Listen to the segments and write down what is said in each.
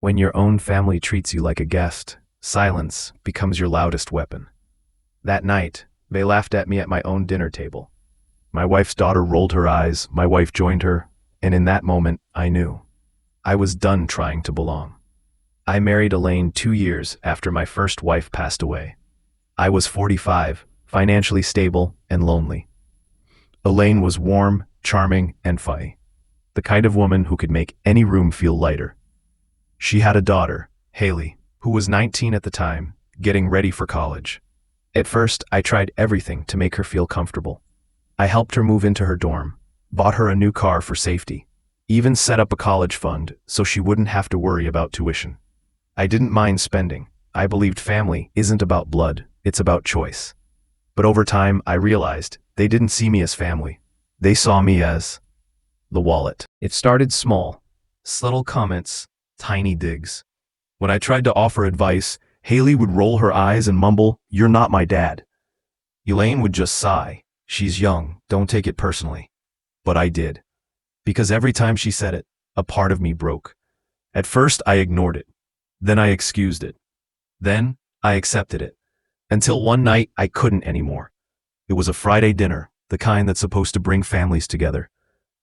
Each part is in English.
When your own family treats you like a guest, silence becomes your loudest weapon. That night, they laughed at me at my own dinner table. My wife's daughter rolled her eyes, my wife joined her, and in that moment, I knew. I was done trying to belong. I married Elaine 2 years after my first wife passed away. I was 45, financially stable, and lonely. Elaine was warm, charming, and funny. The kind of woman who could make any room feel lighter. She had a daughter, Haley, who was 19 at the time, getting ready for college. At first, I tried everything to make her feel comfortable. I helped her move into her dorm, bought her a new car for safety, even set up a college fund so she wouldn't have to worry about tuition. I didn't mind spending. I believed family isn't about blood, it's about choice. But over time, I realized they didn't see me as family. They saw me as the wallet. It started small, subtle comments, tiny digs. When I tried to offer advice, Haley would roll her eyes and mumble, "You're not my dad." Elaine would just sigh, "She's young, don't take it personally." But I did. Because every time she said it, a part of me broke. At first, I ignored it. Then I excused it. Then, I accepted it. Until one night, I couldn't anymore. It was a Friday dinner, the kind that's supposed to bring families together.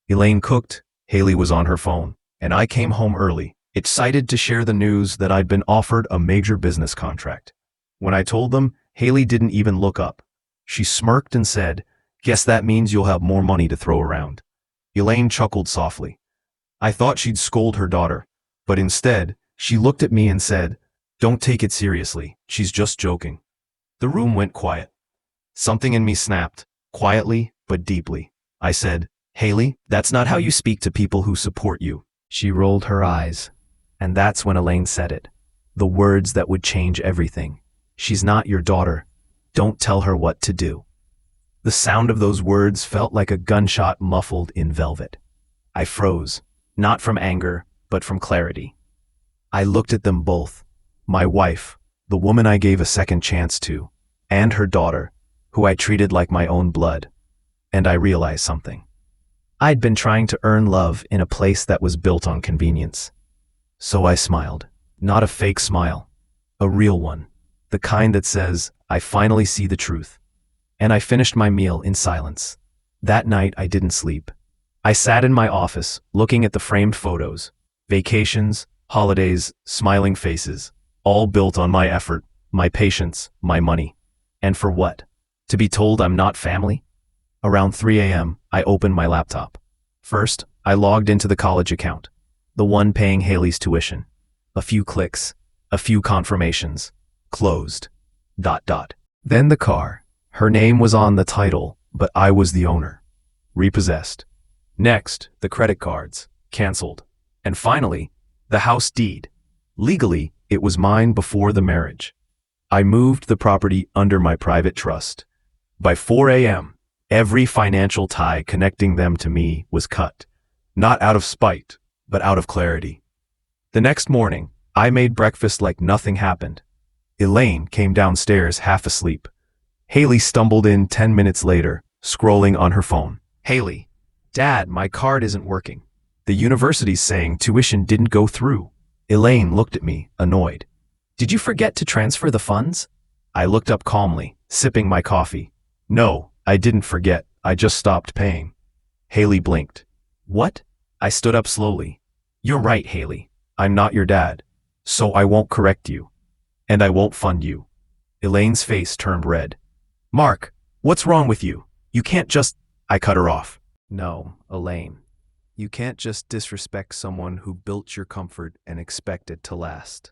Elaine cooked, Haley was on her phone, and I came home early, excited to share the news that I'd been offered a major business contract. When I told them, Haley didn't even look up. She smirked and said, "Guess that means you'll have more money to throw around." Elaine chuckled softly. I thought she'd scold her daughter, but instead, she looked at me and said, "Don't take it seriously, she's just joking." The room went quiet. Something in me snapped, quietly but deeply. I said, "Haley, that's not how you speak to people who support you." She rolled her eyes. And that's when Elaine said it. The words that would change everything. "She's not your daughter. Don't tell her what to do." The sound of those words felt like a gunshot muffled in velvet. I froze, not from anger, but from clarity. I looked at them both. My wife, the woman I gave a second chance to, and her daughter, who I treated like my own blood. And I realized something. I'd been trying to earn love in a place that was built on convenience. So I smiled. Not a fake smile. A real one. The kind that says, "I finally see the truth." And I finished my meal in silence. That night I didn't sleep. I sat in my office, looking at the framed photos. Vacations, holidays, smiling faces. All built on my effort, my patience, my money. And for what? To be told I'm not family? Around 3 a.m., I opened my laptop. First, I logged into the college account. The one paying Haley's tuition. A few clicks. A few confirmations. Closed. ... Then the car. Her name was on the title, but I was the owner. Repossessed. Next, the credit cards. Canceled. And finally, the house deed. Legally, it was mine before the marriage. I moved the property under my private trust. By 4 a.m., every financial tie connecting them to me was cut. Not out of spite, but out of clarity. The next morning, I made breakfast like nothing happened. Elaine came downstairs half asleep. Haley stumbled in 10 minutes later, scrolling on her phone. "Haley, Dad, my card isn't working. The university's saying tuition didn't go through." Elaine looked at me, annoyed. "Did you forget to transfer the funds?" I looked up calmly, sipping my coffee. "No, I didn't forget, I just stopped paying." Haley blinked. "What?" I stood up slowly. "You're right, Haley. I'm not your dad. So I won't correct you. And I won't fund you." Elaine's face turned red. "Mark, what's wrong with you? You can't just..." I cut her off. "No, Elaine. You can't just disrespect someone who built your comfort and expect it to last.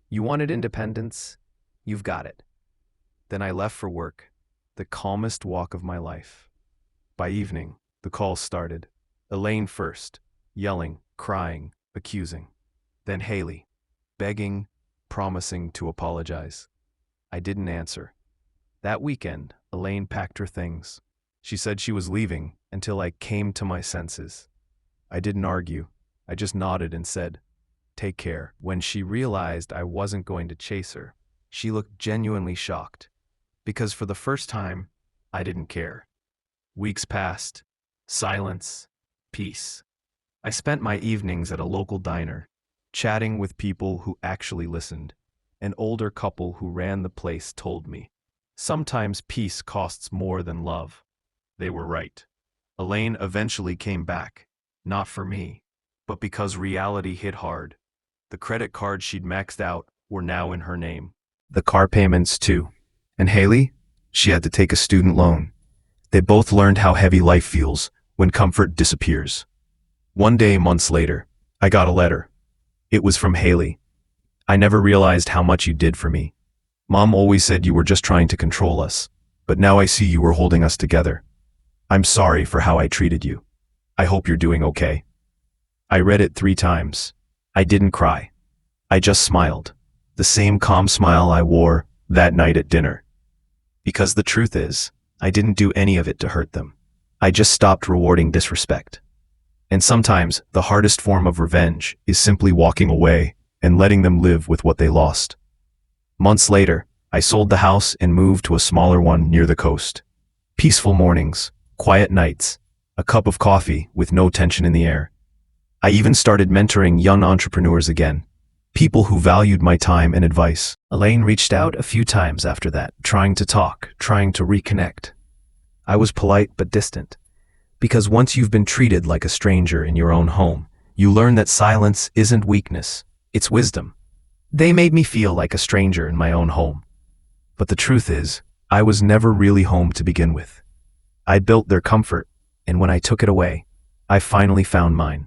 You wanted independence? You've got it." Then I left for work, the calmest walk of my life. By evening, the calls started. Elaine first, yelling, crying, accusing. Then Haley, begging, promising to apologize. I didn't answer. That weekend, Elaine packed her things. She said she was leaving until I came to my senses. I didn't argue. I just nodded and said, "Take care." When she realized I wasn't going to chase her, she looked genuinely shocked. Because for the first time, I didn't care. Weeks passed. Silence. Peace. I spent my evenings at a local diner, chatting with people who actually listened. An older couple who ran the place told me, sometimes peace costs more than love. They were right. Elaine eventually came back, not for me, but because reality hit hard. The credit cards she'd maxed out were now in her name. The car payments too. And Haley? She had to take a student loan. They both learned how heavy life feels when comfort disappears. One day, months later, I got a letter. It was from Haley. I never realized how much you did for me. Mom always said you were just trying to control us, but now I see you were holding us together. I'm sorry for how I treated you. I hope you're doing okay. I read it 3 times. I didn't cry. I just smiled. The same calm smile I wore that night at dinner. Because the truth is, I didn't do any of it to hurt them. I just stopped rewarding disrespect. And sometimes the hardest form of revenge is simply walking away and letting them live with what they lost. Months later, I sold the house and moved to a smaller one near the coast. Peaceful mornings, quiet nights, a cup of coffee with no tension in the air. I even started mentoring young entrepreneurs again, people who valued my time and advice. Elaine reached out a few times after that, trying to talk, trying to reconnect. I was polite but distant, because once you've been treated like a stranger in your own home, you learn that silence isn't weakness, it's wisdom. They made me feel like a stranger in my own home. But the truth is, I was never really home to begin with. I built their comfort, and when I took it away, I finally found mine.